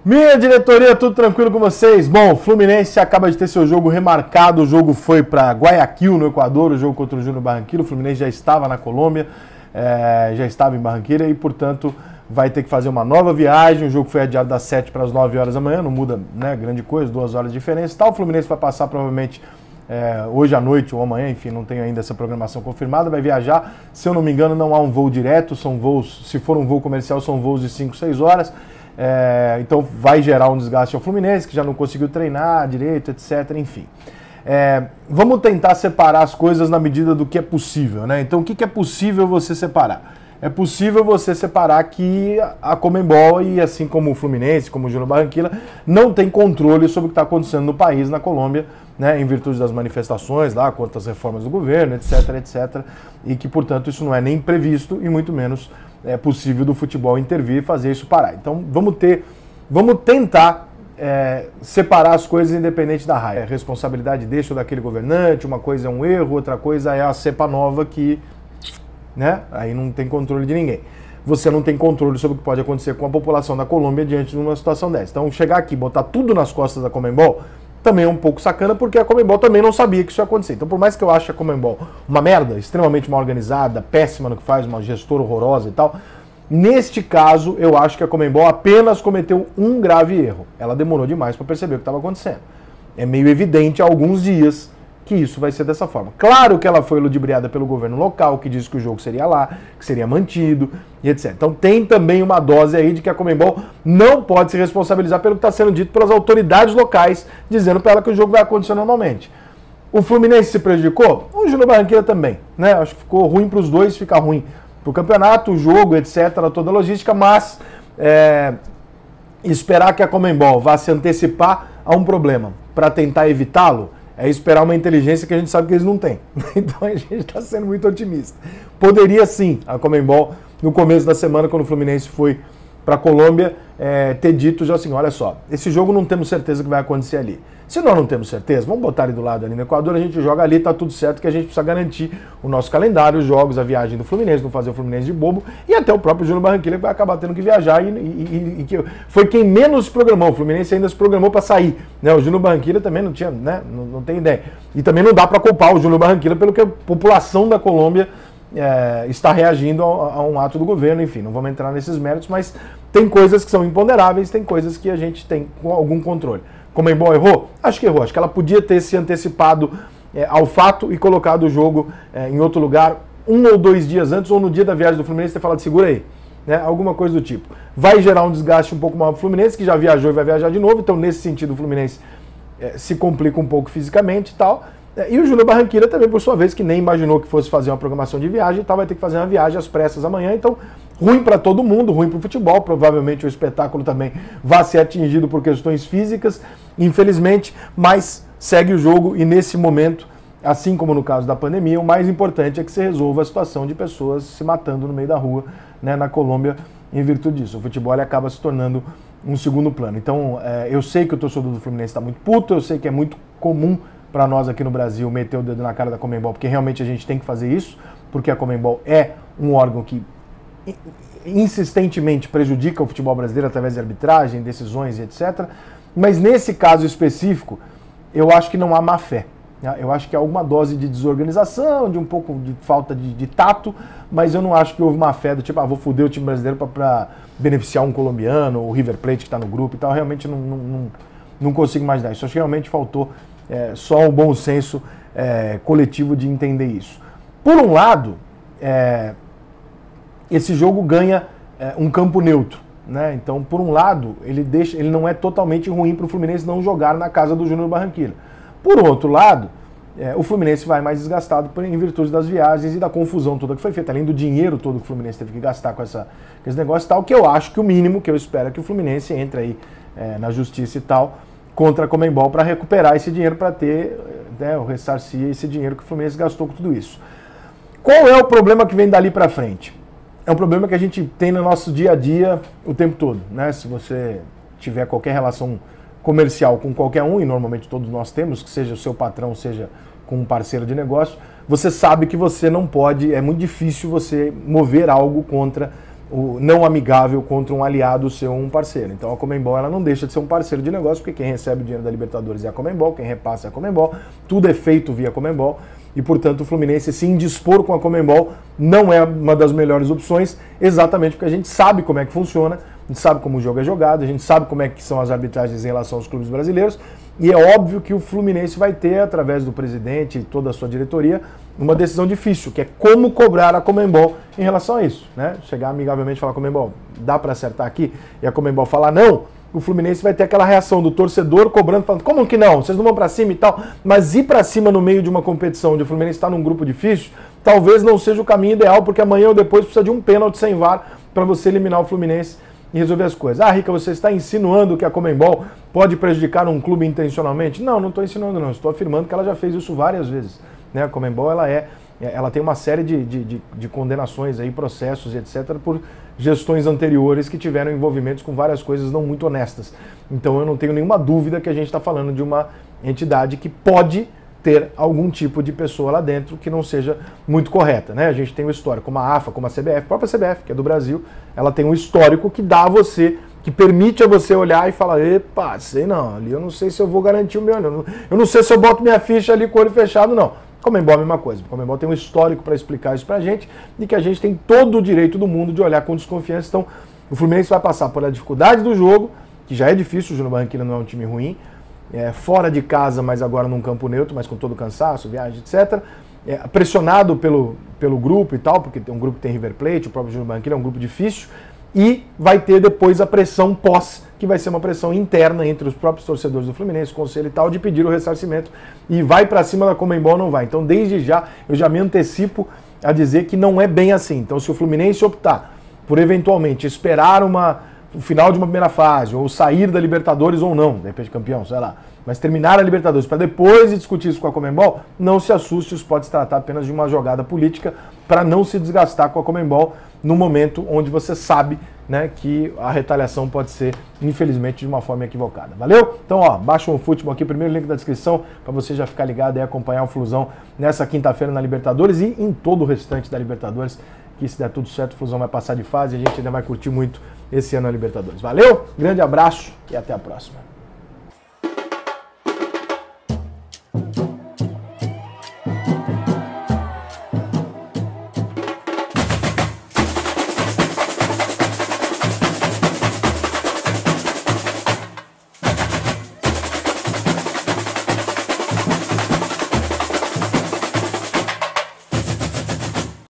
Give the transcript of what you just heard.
Minha diretoria, tudo tranquilo com vocês? Bom, o Fluminense acaba de ter seu jogo remarcado, o jogo foi para Guayaquil, no Equador, o jogo contra o Júnior Barranquilla. O Fluminense já estava na Colômbia, já estava em Barranquilla e, portanto, vai ter que fazer uma nova viagem. O jogo foi adiado das 7 para as 9 horas da manhã, não muda, né, grande coisa, 2 horas de diferença e tal. O Fluminense vai passar provavelmente hoje à noite ou amanhã, enfim, não tenho ainda essa programação confirmada, vai viajar. Se eu não me engano, não há um voo direto, são voos, se for um voo comercial, são voos de 5, 6 horas. Então vai gerar um desgaste ao Fluminense, que já não conseguiu treinar direito, etc. Enfim. Vamos tentar separar as coisas na medida do que é possível, né? Então o que é possível você separar? É possível você separar que a Conmebol, e assim como o Fluminense, como o Júnior Barranquilla, não tem controle sobre o que está acontecendo no país, na Colômbia, né, em virtude das manifestações lá contra as reformas do governo, etc, etc. E que, portanto, isso não é nem previsto e muito menos é possível do futebol intervir e fazer isso parar. Então vamos tentar separar as coisas independente da raiva. Responsabilidade desse ou daquele governante, uma coisa é um erro, outra coisa é a cepa nova que, né, aí não tem controle de ninguém. Você não tem controle sobre o que pode acontecer com a população da Colômbia diante de uma situação dessa. Então chegar aqui e botar tudo nas costas da Conmebol também é um pouco sacana, porque a Conmebol também não sabia que isso ia acontecer. Então, por mais que eu ache a Conmebol uma merda, extremamente mal organizada, péssima no que faz, uma gestora horrorosa e tal, neste caso, eu acho que a Conmebol apenas cometeu um grave erro. Ela demorou demais para perceber o que estava acontecendo. É meio evidente há alguns dias que isso vai ser dessa forma. Claro que ela foi ludibriada pelo governo local, que disse que o jogo seria lá, que seria mantido, e etc. Então tem também uma dose aí de que a Conmebol não pode se responsabilizar pelo que está sendo dito pelas autoridades locais, dizendo para ela que o jogo vai acontecer normalmente. O Fluminense se prejudicou? O Júnior Barranquilla também, né? Acho que ficou ruim para os dois, fica ruim para o campeonato, o jogo, etc., toda a logística, mas esperar que a Conmebol vá se antecipar a um problema para tentar evitá-lo, é esperar uma inteligência que a gente sabe que eles não têm. Então a gente está sendo muito otimista. Poderia sim a Conmebol, no começo da semana, quando o Fluminense foi para a Colômbia, ter dito já assim, olha só, esse jogo não temos certeza que vai acontecer ali. Se nós não temos certeza, vamos botar ele do lado ali no Equador, a gente joga ali, tá tudo certo, que a gente precisa garantir o nosso calendário, os jogos, a viagem do Fluminense, não fazer o Fluminense de bobo, e até o próprio Júnior Barranquilla que vai acabar tendo que viajar e que foi quem menos se programou. O Fluminense ainda se programou para sair, né? O Júnior Barranquilla também não tinha, né? Não tem ideia. E também não dá para culpar o Júnior Barranquilla pelo que a população da Colômbia está reagindo a um ato do governo, enfim, não vamos entrar nesses méritos, mas tem coisas que são imponderáveis, tem coisas que a gente tem algum controle. Conmebol errou? Acho que errou. Acho que ela podia ter se antecipado ao fato e colocado o jogo em outro lugar 1 ou 2 dias antes, ou no dia da viagem do Fluminense ter falado, segura aí, né? Alguma coisa do tipo. Vai gerar um desgaste um pouco maior para o Fluminense, que já viajou e vai viajar de novo, então nesse sentido o Fluminense se complica um pouco fisicamente e tal. E o Júnior Barranquilla também, por sua vez, que nem imaginou que fosse fazer uma programação de viagem e tal, vai ter que fazer uma viagem às pressas amanhã, então ruim para todo mundo, ruim para o futebol, provavelmente o espetáculo também vai ser atingido por questões físicas, infelizmente, mas segue o jogo e nesse momento, assim como no caso da pandemia, o mais importante é que se resolva a situação de pessoas se matando no meio da rua, né, na Colômbia, em virtude disso. O futebol ele acaba se tornando um segundo plano. Então, eu sei que o torcedor do Fluminense está muito puto, eu sei que é muito comum para nós aqui no Brasil meter o dedo na cara da Conmebol, porque realmente a gente tem que fazer isso, porque a Conmebol é um órgão que insistentemente prejudica o futebol brasileiro através de arbitragem, decisões e etc. Mas nesse caso específico, eu acho que não há má fé. Eu acho que há alguma dose de desorganização, de um pouco de falta de tato, mas eu não acho que houve má fé do tipo, vou foder o time brasileiro para beneficiar um colombiano, o River Plate que está no grupo e tal. Realmente não consigo imaginar isso. Acho que realmente faltou só um bom senso coletivo de entender isso. Por um lado, esse jogo ganha um campo neutro, né? Então, por um lado, ele não é totalmente ruim para o Fluminense não jogar na casa do Júnior Barranquilla. Por outro lado, o Fluminense vai mais desgastado em virtude das viagens e da confusão toda que foi feita, além do dinheiro todo que o Fluminense teve que gastar com esse negócio e tal, que eu acho que o mínimo que eu espero é que o Fluminense entre aí na justiça e tal, contra a Conmebol para recuperar esse dinheiro, para ter, o ressarcir esse dinheiro que o Fluminense gastou com tudo isso. Qual é o problema que vem dali para frente? É um problema que a gente tem no nosso dia a dia o tempo todo, né? Se você tiver qualquer relação comercial com qualquer um, e normalmente todos nós temos, que seja o seu patrão, seja com um parceiro de negócio, você sabe que você não pode, é muito difícil você mover algo contra não amigável contra um aliado ser um parceiro. Então a Conmebol ela não deixa de ser um parceiro de negócio, porque quem recebe o dinheiro da Libertadores é a Conmebol, quem repassa é a Conmebol, tudo é feito via Conmebol, e portanto o Fluminense se indispor com a Conmebol não é uma das melhores opções, exatamente porque a gente sabe como é que funciona, a gente sabe como o jogo é jogado, a gente sabe como é que são as arbitragens em relação aos clubes brasileiros, e é óbvio que o Fluminense vai ter, através do presidente e toda a sua diretoria, uma decisão difícil, que é como cobrar a Conmebol em relação a isso, né? Chegar amigavelmente e falar, Conmebol, dá para acertar aqui? E a Conmebol falar não, o Fluminense vai ter aquela reação do torcedor cobrando, falando, como que não? Vocês não vão para cima e tal? Mas ir para cima no meio de uma competição onde o Fluminense está num grupo difícil, talvez não seja o caminho ideal, porque amanhã ou depois precisa de um pênalti sem VAR para você eliminar o Fluminense e resolver as coisas. Ah, Rica, você está insinuando que a Conmebol pode prejudicar um clube intencionalmente? Não, não estou insinuando não, estou afirmando que ela já fez isso várias vezes. Né? A Conmebol ela tem uma série de condenações, aí, processos e etc. por gestões anteriores que tiveram envolvimentos com várias coisas não muito honestas. Então eu não tenho nenhuma dúvida que a gente está falando de uma entidade que pode ter algum tipo de pessoa lá dentro que não seja muito correta, né? A gente tem um histórico, como a AFA, como a CBF, a própria CBF, que é do Brasil, ela tem um histórico que dá a você, que permite a você olhar e falar, epa, sei não, ali eu não sei se eu vou garantir o meu, eu não sei se eu boto minha ficha ali com o olho fechado, não. Conmebol é a mesma coisa, Conmebol tem um histórico para explicar isso pra gente e que a gente tem todo o direito do mundo de olhar com desconfiança. Então, o Fluminense vai passar por a dificuldade do jogo, que já é difícil, o Júnior Barranquilla não é um time ruim, fora de casa, mas agora num campo neutro, mas com todo o cansaço, viagem, etc. Pressionado pelo grupo e tal, porque tem um grupo que tem River Plate, o próprio Júnior Barranquilla é um grupo difícil, e vai ter depois a pressão pós, que vai ser uma pressão interna entre os próprios torcedores do Fluminense, conselho e tal, de pedir o ressarcimento, e vai para cima da Conmebol ou não vai. Então, desde já, eu já me antecipo a dizer que não é bem assim. Então, se o Fluminense optar por eventualmente esperar o final de uma primeira fase, ou sair da Libertadores ou não, de repente campeão, sei lá, mas terminar a Libertadores para depois discutir isso com a Conmebol, não se assuste, isso pode se tratar apenas de uma jogada política para não se desgastar com a Conmebol no momento onde você sabe, né, que a retaliação pode ser, infelizmente, de uma forma equivocada. Valeu? Então, ó, baixa o futebol aqui, primeiro link da descrição, para você já ficar ligado e acompanhar o Flusão nessa quinta-feira na Libertadores e em todo o restante da Libertadores, que se der tudo certo, o Flusão vai passar de fase e a gente ainda vai curtir muito esse ano na Libertadores. Valeu? Grande abraço e até a próxima.